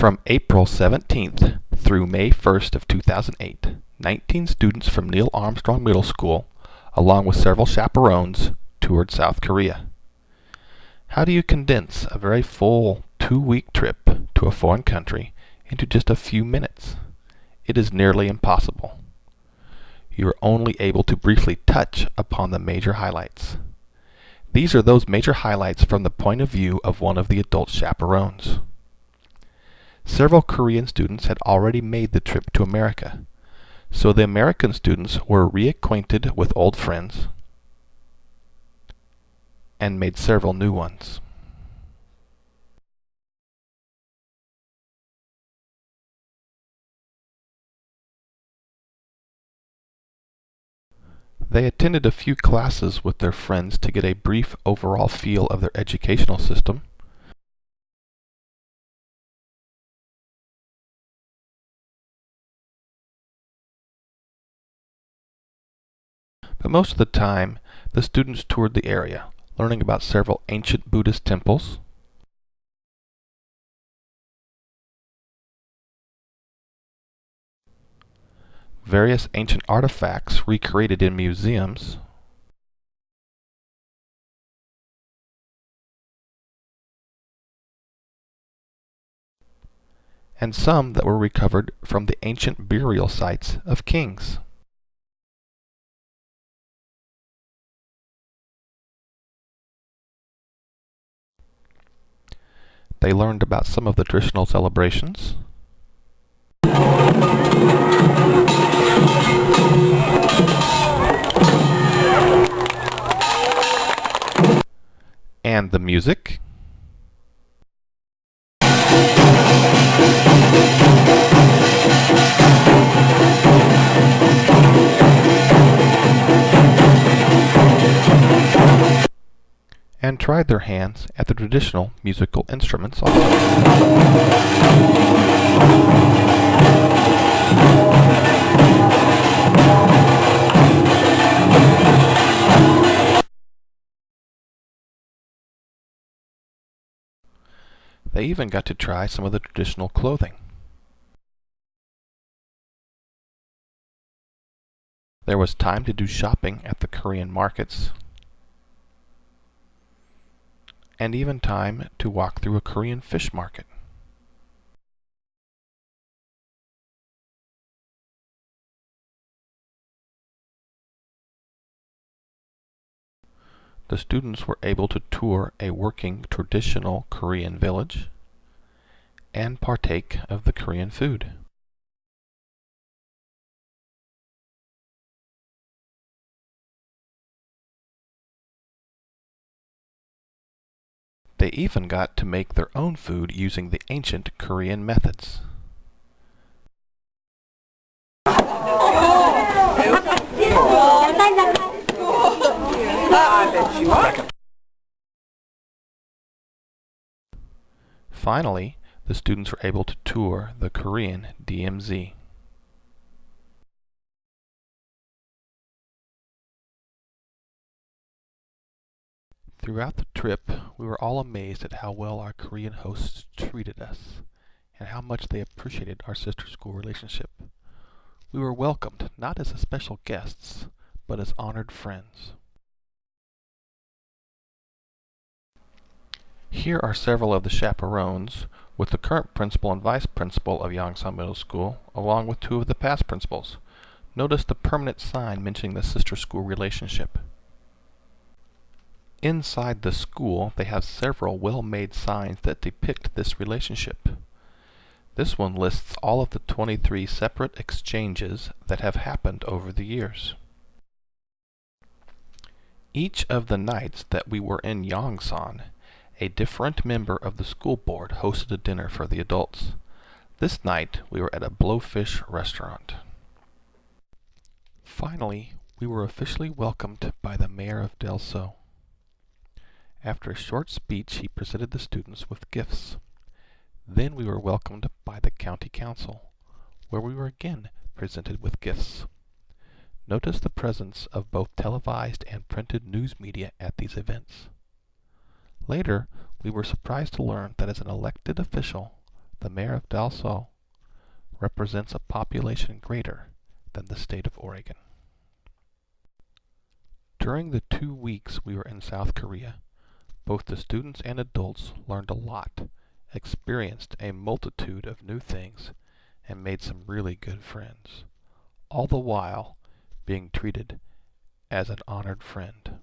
From April 17th through May 1st of 2008, 19 students from Neil Armstrong Middle School, along with several chaperones, toured South Korea. How do you condense a very full 2-week trip to a foreign country into just a few minutes? It is nearly impossible. You are only able to briefly touch upon the major highlights. These are those major highlights from the point of view of one of the adult chaperones. Several Korean students had already made the trip to America, so the American students were reacquainted with old friends and made several new ones. They attended a few classes with their friends to get a brief overall feel of their educational system. But most of the time, the students toured the area, learning about several ancient Buddhist temples, various ancient artifacts recreated in museums, and some that were recovered from the ancient burial sites of kings. They learned about some of the traditional celebrations, and the music, and tried their hands at the traditional musical instruments also. They even got to try some of the traditional clothing. There was time to do shopping at the Korean markets, and even time to walk through a Korean fish market. The students were able to tour a working traditional Korean village and partake of the Korean food. They even got to make their own food using the ancient Korean methods. Finally, the students were able to tour the Korean DMZ. Throughout the trip, we were all amazed at how well our Korean hosts treated us, and how much they appreciated our sister school relationship. We were welcomed not as special guests, but as honored friends. Here are several of the chaperones, with the current principal and vice principal of Yongsan Middle School, along with 2 of the past principals. Notice the permanent sign mentioning the sister school relationship. Inside the school, they have several well-made signs that depict this relationship. This one lists all of the 23 separate exchanges that have happened over the years. Each of the nights that we were in Yongsan, a different member of the school board hosted a dinner for the adults. This night, we were at a Blowfish restaurant. Finally, we were officially welcomed by the mayor of Del So. After a short speech, he presented the students with gifts. Then we were welcomed by the county council, where we were again presented with gifts. Notice the presence of both televised and printed news media at these events. Later, we were surprised to learn that as an elected official, the mayor of Dalsall represents a population greater than the state of Oregon. During the 2 weeks we were in South Korea, both the students and adults learned a lot, experienced a multitude of new things, and made some really good friends, all the while being treated as an honored friend.